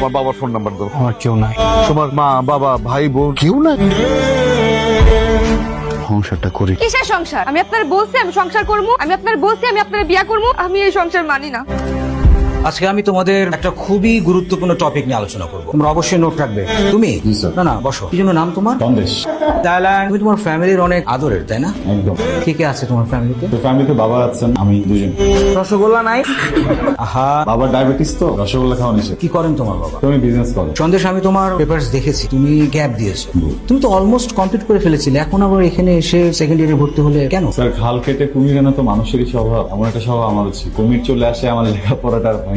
তোমার বাবার phone number দাও। আমার কেউ নাই। তোমার মা বাবা ভাই বোন কেউ নাই? সংসারটা করি। কিসের সংসার? আমি আপনার বলছি আমি সংসার করবো, আমি আপনার বলছি আমি আপনার বিয়া করবো, আমি এই সংসার মানি না। আজকে আমি তোমাদের একটা খুবই গুরুত্বপূর্ণ টপিক নিয়ে আলোচনা করবো, তোমরা অবশ্যই নোট রাখবে। তুমি না না বসো। কি জন্য নাম তোমার? সন্দেশ। তুমি তোমার ফ্যামিলির অনেক আদরের, তাই না? একদম। কে কে আছে তোমার ফ্যামিলিতে? তো ফ্যামিলিতে বাবা আছেন, আমি দুজন। রসগোল্লা নাই? আহা, বাবার ডায়াবেটিস তো রসগোল্লা খাওয়া নিষেধ। কি করেন তোমার বাবা? তুমি বিজনেস করো। সন্দেশ, আমি তোমার পেপারস দেখেছি, তুমি গ্যাপ দিয়েছো। তুমি তো অলমোস্ট কমপ্লিট করে ফেলেছিলে, এখন আবার এখানে এসে সেকেন্ড ইয়ারে ভর্তি হলে কেন? স্যার, খাল কেটে কুমির আনা তো মানুষেরই স্বভাব। এমন একটা স্বভাব আমার আছে, কুমির চলে আসে, আমার লেখাপড়াটা আর হয়নি।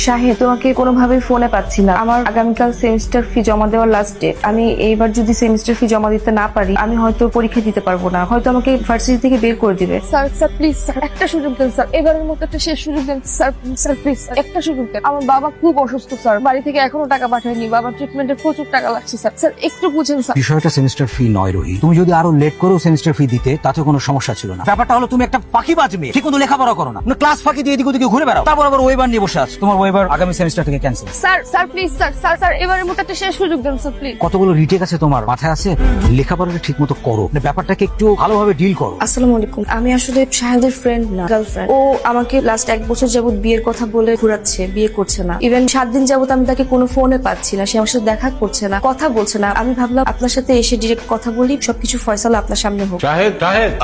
শাহেদ, তোমাকে কোনোভাবেই ফোনে পাচ্ছি না। আমার আগামীকাল সেমিস্টার ফি জমা দেওয়ার লাস্ট ডেট। আমি এইবার যদি সেমিস্টার ফি জমা দিতে না পারি, আমি হয়তো পরীক্ষা দিতে পারবো না, হয়তো আমাকে ভার্সিটি থেকে বের করে দিবে। স্যার স্যার প্লিজ স্যার একটা সুযোগ দেন স্যার, এবারের মতো একটা শেষ সুযোগ দেন স্যার। স্যার প্লিজ একটা সুযোগ দেন। আমার বাবা খুব অসুস্থ স্যার, বাড়ি থেকে এখনো টাকা পাঠায়নি, বাবার ট্রিটমেন্টে প্রচুর টাকা লাগছে স্যার। স্যার একটু বুঝেন স্যার। বিষয়টা সেমিস্টার ফি নয় রোহি, তুমি যদি আরো লেট করো সেমিস্টার ফি দিতে তাতে কোনো সমস্যা ছিল না। ব্যাপারটা হলো তুমি একটা ফাঁকি বাজবে, ঠিক মতো লেখাপড়া করো না, ক্লাস ফাঁকি দিয়ে এদিক ওদিকে ঘুরে বেড়াও, তারপর আবার ওয়েবার নিয়ে বসে আছো। তোমার ওয়েবার আগামী সেমিস্টার থেকে cancel. Sir sir please sir sir sir এবারের মতো একটা শেষ সুযোগ দেন স্যার প্লিজ। কতগুলো রিটেক আছে তোমার মাথায় আছে? লেখাপড়াটা ঠিক মতো করো, ব্যাপারটাকে একটু ভালোভাবে ডিল করো। আসসালামু আলাইকুম। আমি আসলে শাহেদের ফ্রেন্ড না, গার্লফ্রেন্ড। ও আমাকে লাস্ট 1 বছর যাবত বিয়ের কথা বলে ঘুরাচ্ছে, বিয়ে করছে না। ইভেন 7 দিন যাবত আমি তাকে কোনো ফোনে পাচ্ছি না, সে আমার সাথে দেখা করছে না, কথা বলছে না। আমি ভাবলাম আপনার সাথে এসে ডিরেক্ট কথা বলি, সবকিছু ফয়সালা আপনার সামনে হোক। শাহেদ,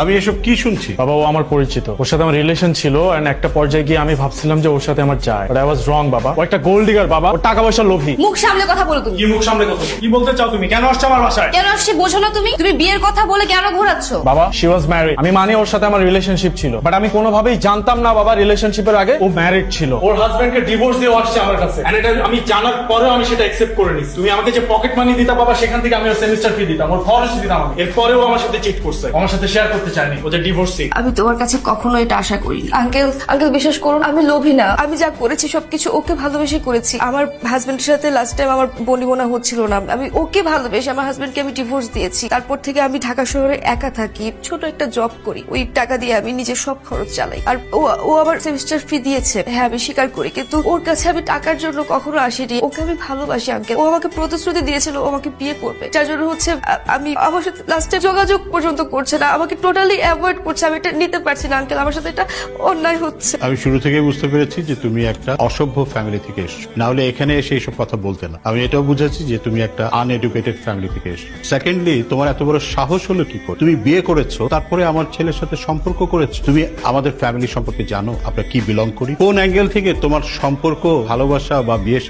আমি এসব কি শুনছি? বাবা, ও আমার পরিচিত, ওর সাথে আমার রিলেশন ছিল, এন্ড একটা পর্যায়ে গিয়ে আমি ভাবছিলাম যে ওর সাথে আমার যায়, বাট আই ওয়াজ রং বাবা। ও একটা গোল্ড ডিগার বাবা, ও টাকা পয়সা লোভী। মুখ সামলে কথা বলো তুমি। কি মুখ সামনে কথা? কি বলতে চাও তুমি? কেন আসছো আমার বাসায়? কেন আসছে বোঝো না তুমি? তুমি বিয়ের কথা বলে কেন ঘোরাচ্ছ? বাবা, শি ওয়াজ ম্যারিড। আমি মানি ওর সাথে আমার রিলেশনশিপ ছিল, বাট আমি কোনোভাবেই জানতাম না বাবা রিলেশনশিপের আগে ও ম্যারিড ছিল। ওর হাজবেন্ডকে ডিভোর্স দিয়ে আসছে আমার কাছে, এন্ড এটা আমি জানার পরেও আমি সেটা অ্যাকসেপ্ট করে নিছি। তুমি আমাকে যে পকেট মানি দিতা বাবা, সেখান থেকে আমি ওর সেমিস্টার ফি দিতাম, ওর খরচ দিতাম আমি। এরপরেও আমার সাথে চিট করছে, আমার সাথে শেয়ার করতে চায়নি, ও যে ডিভোর্সি। আমি তোমার কাছে কখনো এটা আশা করিনি। আঙ্কেল আঙ্কেল বিশ্বাস করুন, আমি লোভী না। আমি যা করেছি সবকিছু ওকে ভালোবেসে করেছি। আমার হাজবেন্ডের সাথে লাস্ট টাইম আমার বনিবনা হচ্ছিল না, আমি ওকে ভালোবেসে আমার হাজবেন্ডকে আমি ডিভোর্স দিয়েছি। তারপর থেকে আমি ঢাকা শহরে একা থাকি, ছোট একটা জব করি, ওই টাকা দিয়ে আমি নিজের সব খরচ চালাই। আর ও আবার সেমিস্টার ফি দিয়েছে, হ্যাঁ আমি স্বীকার করি, কিন্তু ওর কাছে আমি টাকার জন্য কখনো আসিনি। ওকে আমি ভালোবাসি আঙ্কেল। ও আমাকে প্রতিশ্রুতি দিয়েছিল ও আমাকে বিয়ে করবে, যার জন্য হচ্ছে আমি আমার সাথে লাস্টে যোগাযোগ পর্যন্ত করছে না, আমাকে টোটালি অ্যাভয়েড করছে। আমি এটা নিতে পারছি না আঙ্কেল, আমার সাথে এটা অন্যায় হচ্ছে। আমি শুরু থেকে বুঝতে পেরেছি যে তুমি একটা অসভ্য ফ্যামিলি থেকে এসছো, না হলে এখানে এসে এইসব কথা বলতে না। আমি এটাও বুঝেছি যে তুমি একটা আনএডুকেটেড ফ্যামিলি থেকে এসছো। সেকেন্ডলি, তোমার এত বড় সাহস হলো কি করে? তুমি বিয়ে করেছো, তারপরে আমার ছেলের সাথে সম্পর্ক করেছো। তুমি আমাদের ফ্যামিলি সম্পর্কে জানো আমরা কি বিলং করি, কোন অ্যাঙ্গেল থেকে তোমার সম্পর্ক, ভালোবাসা বা বিয়ে